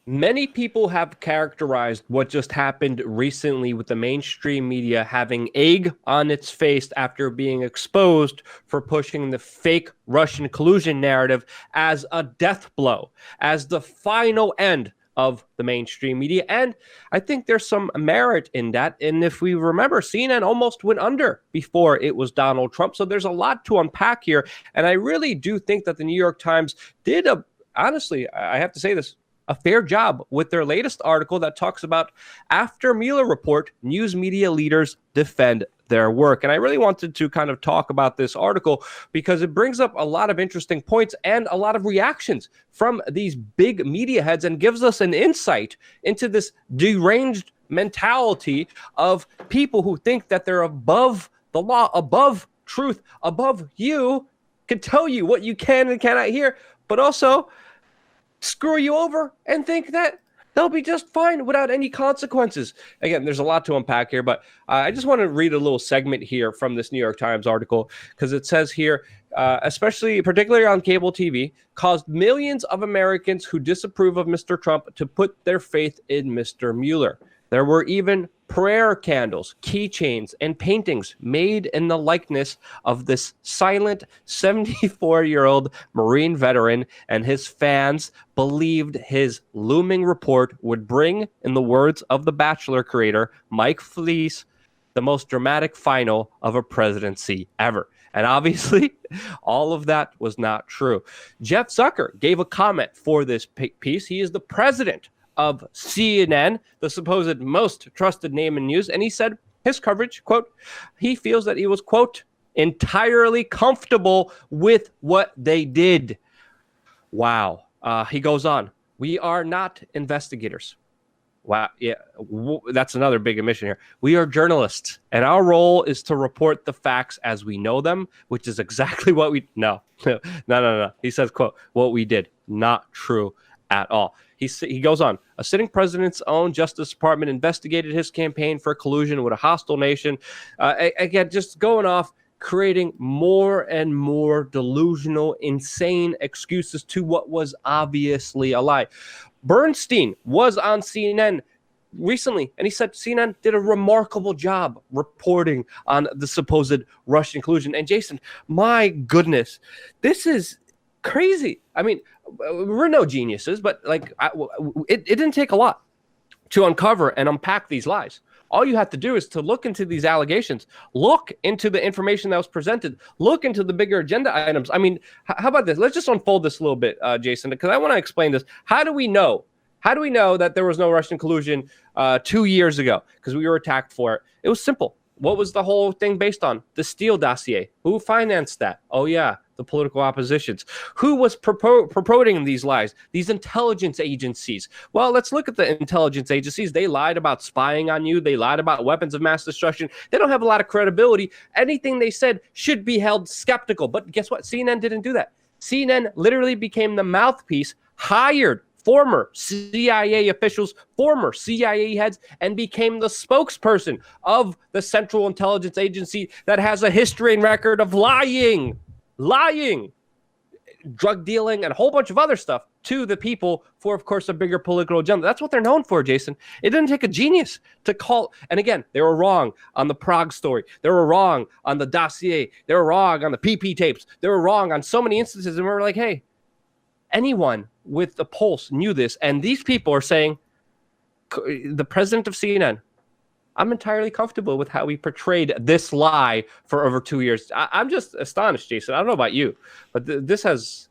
Many people have characterized what just happened recently with the mainstream media having egg on its face after being exposed for pushing the fake Russian collusion narrative as a death blow, as the final end of the mainstream media. And I think there's some merit in that. And if we remember, CNN almost went under before it was Donald Trump. So there's a lot to unpack here. And I really do think that the New York Times did honestly, I have to say this, a fair job with their latest article that talks about after Mueller report, news media leaders defend their work. And I really wanted to kind of talk about this article because it brings up a lot of interesting points and a lot of reactions from these big media heads and gives us an insight into this deranged mentality of people who think that they're above the law, above truth, above you, can tell you what you can and cannot hear, but also screw you over and think that they'll be just fine without any consequences. Again, there's a lot to unpack here, but I just want to read a little segment here from this New York Times article because it says here, particularly on cable TV, caused millions of Americans who disapprove of Mr. Trump to put their faith in Mr. Mueller. There were even prayer candles, keychains, and paintings made in the likeness of this silent 74-year-old Marine veteran, and his fans believed his looming report would bring, in the words of The Bachelor creator Mike Fleece, the most dramatic final of a presidency ever. And obviously, all of that was not true. Jeff Zucker gave a comment for this piece. He is the president of CNN, the supposed most trusted name in news. And he said his coverage, quote, he feels that he was, quote, entirely comfortable with what they did. Wow. He goes on. We are not investigators. Wow. Yeah. That's another big omission here. We are journalists, and our role is to report the facts as we know them, which is exactly what we, no. He says, quote, what we did. Not true at all. He goes on. A sitting president's own Justice Department investigated his campaign for collusion with a hostile nation. Again, just going off, creating more and more delusional, insane excuses to what was obviously a lie. Bernstein was on CNN recently, and he said CNN did a remarkable job reporting on the supposed Russian collusion. And Jason, my goodness, this is crazy. I mean, we're no geniuses, but it didn't take a lot to uncover and unpack these lies. All you have to do is to look into these allegations, look into the information that was presented, look into the bigger agenda items. I mean, how about this? Let's just unfold this a little bit, Jason, because I want to explain this. How do we know? How do we know that there was no Russian collusion 2 years ago? Because we were attacked for it. It was simple. What was the whole thing based on? The Steele dossier. Who financed that? Oh, yeah, the political oppositions. Who was purporting these lies? These intelligence agencies. Well, let's look at the intelligence agencies. They lied about spying on you. They lied about weapons of mass destruction. They don't have a lot of credibility. Anything they said should be held skeptical. But guess what? CNN didn't do that. CNN literally became the mouthpiece, hired former CIA officials, former CIA heads, and became the spokesperson of the Central Intelligence Agency that has a history and record of lying, drug dealing, and a whole bunch of other stuff to the people for, of course, a bigger political agenda. That's what they're known for, Jason. It didn't take a genius to call. And again, they were wrong on the Prague story. They were wrong on the dossier. They were wrong on the PP tapes. They were wrong on so many instances. And we were like, hey, anyone with the pulse knew this. And these people are saying, the president of CNN, I'm entirely comfortable with how he portrayed this lie for over 2 years. I'm just astonished, Jason. I don't know about you, but this has...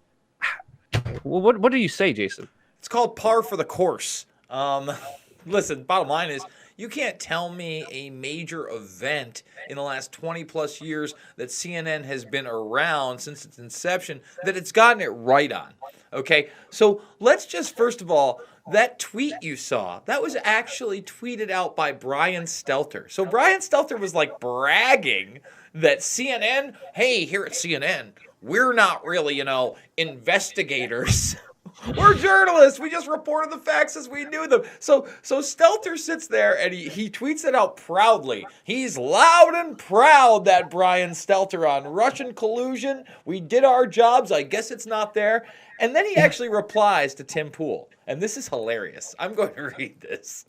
What do you say, Jason? It's called par for the course. Listen, bottom line is, you can't tell me a major event in the last 20 plus years that CNN has been around since its inception that it's gotten it right on. Okay, so let's just, first of all, that tweet you saw, that was actually tweeted out by Brian Stelter. So Brian Stelter was like bragging that CNN, hey, here at CNN, we're not really, investigators. We're journalists. We just reported the facts as we knew them. So Stelter sits there and he tweets it out proudly. He's loud and proud, that Brian Stelter, on Russian collusion. We did our jobs. I guess it's not there. And then he actually replies to Tim Pool. And this is hilarious. I'm going to read this.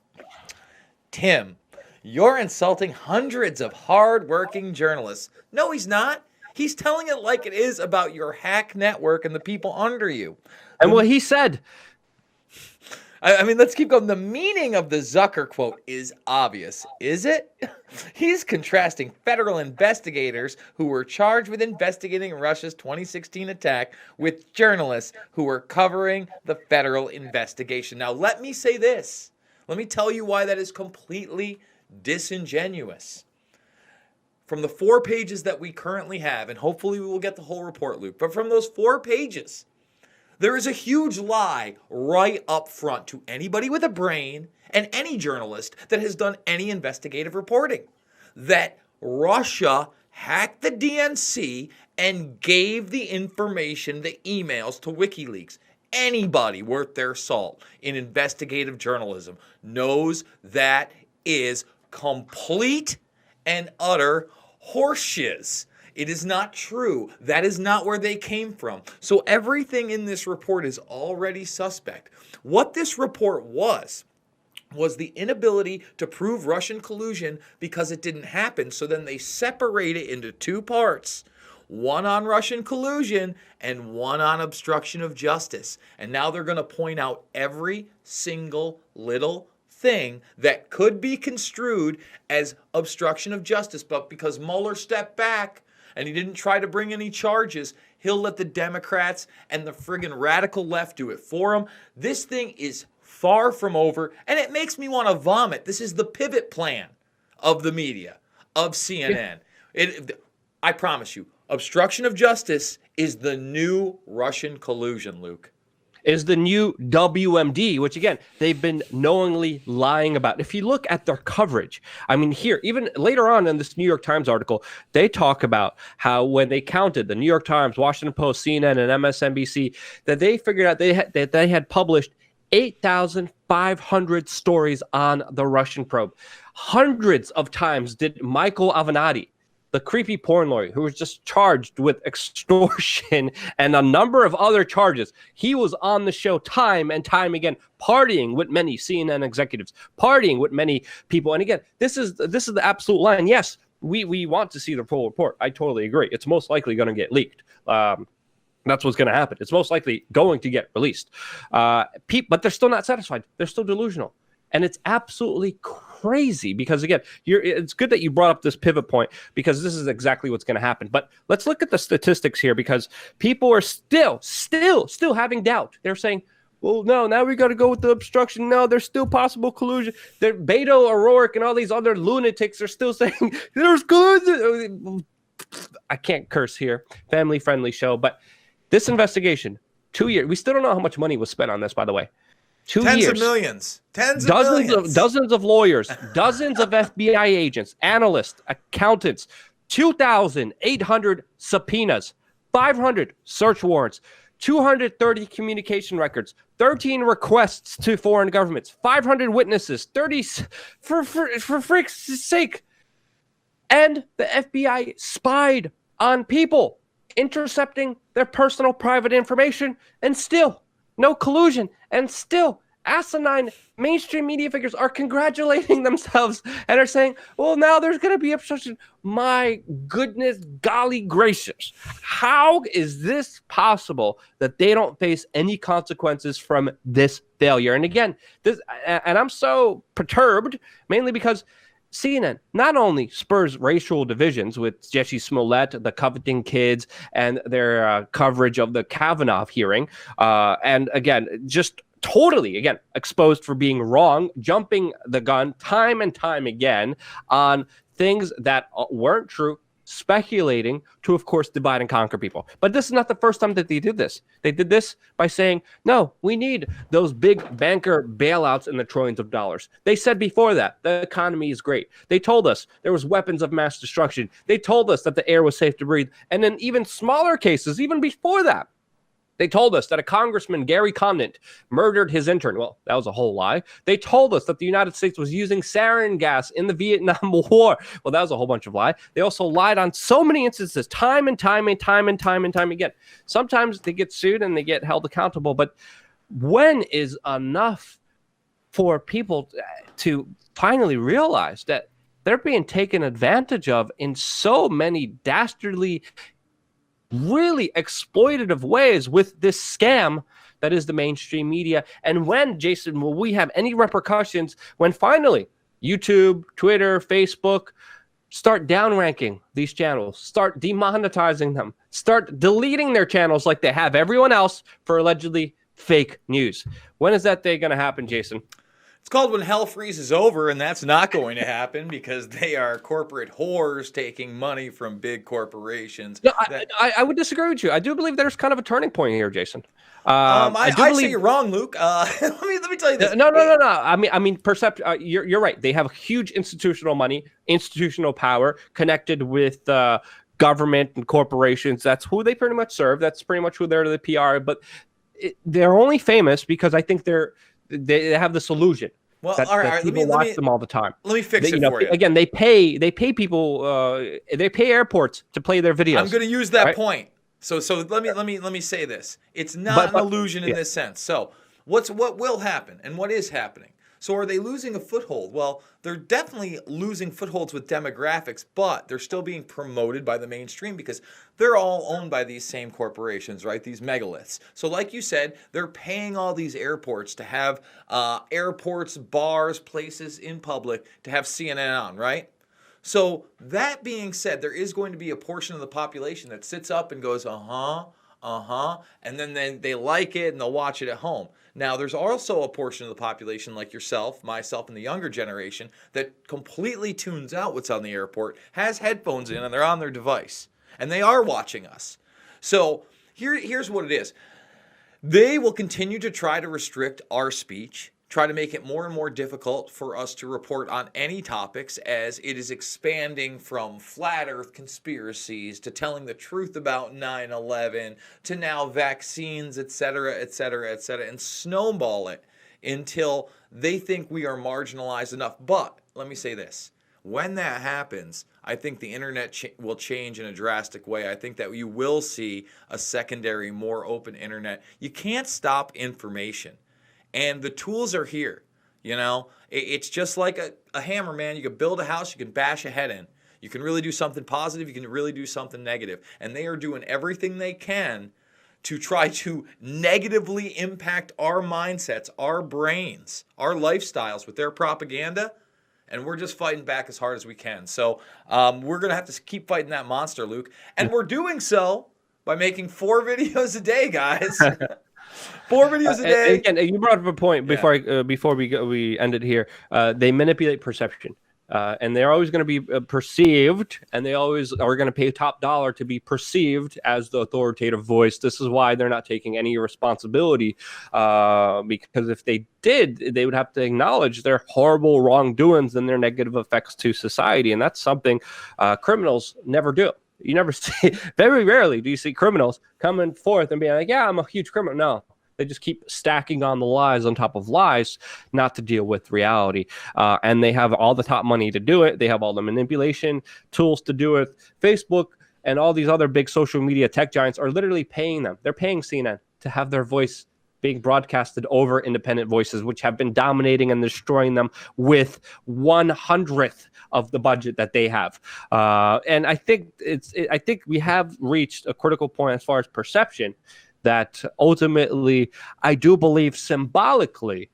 Tim, you're insulting hundreds of hard-working journalists. No, he's not. He's telling it like it is about your hack network and the people under you. And what he said. I mean, let's keep going. The meaning of the Zucker quote is obvious, is it? He's contrasting federal investigators who were charged with investigating Russia's 2016 attack with journalists who were covering the federal investigation. Now, let me say this. Let me tell you why that is completely disingenuous. From the 4 pages that we currently have, and hopefully we will get the whole report, Luke, but from those 4 pages, there is a huge lie right up front to anybody with a brain and any journalist that has done any investigative reporting that Russia hacked the DNC and gave the information, the emails, to WikiLeaks. Anybody worth their salt in investigative journalism knows that is complete and utter horseshiz. It is not true. That is not where they came from. So everything in this report is already suspect. What this report was the inability to prove Russian collusion because it didn't happen. So then they separate it into 2 parts. One on Russian collusion and one on obstruction of justice. And now they're going to point out every single little thing that could be construed as obstruction of justice. But because Mueller stepped back and he didn't try to bring any charges, he'll let the Democrats and the friggin' radical left do it for him. This thing is far from over, and it makes me want to vomit. This is the pivot plan of the media, of CNN. I promise you, obstruction of justice is the new Russian collusion, Luke. Is the new WMD, which again, they've been knowingly lying about. If you look at their coverage, I mean, here, even later on in this New York Times article, they talk about how when they counted the New York Times, Washington Post, CNN, and MSNBC, that they figured out that they had published 8,500 stories on the Russian probe. Hundreds of times did Michael Avenatti, the creepy porn lawyer who was just charged with extortion and a number of other charges. He was on the show time and time again, partying with many CNN executives, partying with many people. And again, this is the absolute line. Yes, we want to see the full report. I totally agree. It's most likely going to get leaked. That's what's going to happen. It's most likely going to get released. But they're still not satisfied. They're still delusional. And it's absolutely crazy because, again, it's good that you brought up this pivot point because this is exactly what's going to happen. But let's look at the statistics here because people are still having doubt. They're saying, well, no, now we got to go with the obstruction. No, there's still possible collusion. Beto O'Rourke and all these other lunatics are still saying there's collusion. I can't curse here. Family-friendly show. But this investigation, 2 years. We still don't know how much money was spent on this, by the way. 2 years. Tens of millions. Dozens of lawyers, dozens of FBI agents, analysts, accountants, 2,800 subpoenas, 500 search warrants, 230 communication records, 13 requests to foreign governments, 500 witnesses, 30 for frick's sake. And the FBI spied on people, intercepting their personal private information, and still no collusion, and still asinine mainstream media figures are congratulating themselves and are saying, well, now there's going to be obstruction. My goodness, golly gracious. How is this possible that they don't face any consequences from this failure? And again, I'm so perturbed, mainly because CNN not only spurs racial divisions with Jesse Smollett, the coveting kids, and their coverage of the Kavanaugh hearing, and again, just totally, again, exposed for being wrong, jumping the gun time and time again on things that weren't true, speculating to, of course, divide and conquer people. But this is not the first time that they did this. They did this by saying, no, we need those big banker bailouts in the trillions of dollars. They said before that the economy is great. They told us there was weapons of mass destruction. They told us that the air was safe to breathe. And in even smaller cases, even before that, They told us that a congressman, Gary Condit, murdered his intern. Well, that was a whole lie. They told us that the United States was using sarin gas in the Vietnam War. Well, that was a whole bunch of lie. They also lied on so many instances, time and time again. Sometimes they get sued and they get held accountable. But when is enough for people to finally realize that they're being taken advantage of in so many dastardly, really exploitative ways with this scam that is the mainstream media? And when, Jason, will we have any repercussions when finally YouTube, Twitter, Facebook start downranking these channels, start demonetizing them, start deleting their channels like they have everyone else for allegedly fake news? When is that day going to happen, Jason? It's called When Hell Freezes Over, and that's not going to happen because they are corporate whores taking money from big corporations. No, I would disagree with you. I do believe there's kind of a turning point here, Jason. I say you're wrong, Luke. Let me tell you this. No. I mean, you're right. They have huge institutional money, institutional power connected with government and corporations. That's who they pretty much serve. That's pretty much who they're to the PR. But they're only famous because I think they have this illusion. Well, that, all right. People watch them all the time. Let me fix it for you. Again, they pay people. They pay airports to play their videos. I'm going to use that point. So let me say this. It's not an illusion in this sense. So what will happen and what is happening? So are they losing a foothold? Well, they're definitely losing footholds with demographics, but they're still being promoted by the mainstream because they're all owned by these same corporations, right? These megaliths. So like you said, they're paying all these airports to have airports, bars, places in public to have CNN on, right? So that being said, there is going to be a portion of the population that sits up and goes, and then they like it and they'll watch it at home. Now, there's also a portion of the population like yourself, myself, and the younger generation that completely tunes out what's on the airport, has headphones in, and they're on their device. And they are watching us. So here's what it is. They will continue to try to restrict our speech, try to make it more and more difficult for us to report on any topics as it is expanding from flat earth conspiracies to telling the truth about 9/11 to now vaccines, etc., and snowball it until they think we are marginalized enough. But let me say this. When that happens, I think the internet will change in a drastic way. I think that you will see a secondary, more open internet. You can't stop information. And the tools are here, you know. It's just like a hammer, man. You can build a house, you can bash a head in. You can really do something positive, you can really do something negative. And they are doing everything they can to try to negatively impact our mindsets, our brains, our lifestyles with their propaganda. And we're just fighting back as hard as we can. So we're going to have to keep fighting that monster, Luke. And we're doing so by making 4 videos a day, guys. 4 videos a day. Again, you brought up a point before we end it here. They manipulate perception, and they're always going to be perceived, and they always are going to pay top dollar to be perceived as the authoritative voice. This is why they're not taking any responsibility, because if they did, they would have to acknowledge their horrible wrongdoings and their negative effects to society, and that's something criminals never do. You never see, very rarely do you see criminals coming forth and being like, yeah, I'm a huge criminal. No, they just keep stacking on the lies on top of lies, not to deal with reality. And they have all the top money to do it. They have all the manipulation tools to do it. Facebook and all these other big social media tech giants are literally paying them. They're paying CNN to have their voice being broadcasted over independent voices, which have been dominating and destroying them with 1/100th of the budget that they have. And I think I think we have reached a critical point as far as perception that ultimately, I do believe symbolically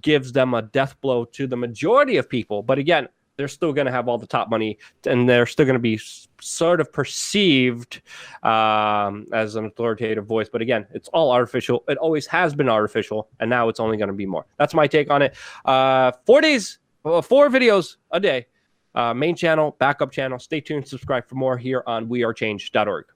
gives them a death blow to the majority of people. But again, they're still going to have all the top money, and they're still going to be sort of perceived as an authoritative voice. But again, it's all artificial. It always has been artificial, and now it's only going to be more. That's my take on it. 4 days, 4 videos a day. Main channel, backup channel. Stay tuned. Subscribe for more here on wearechange.org.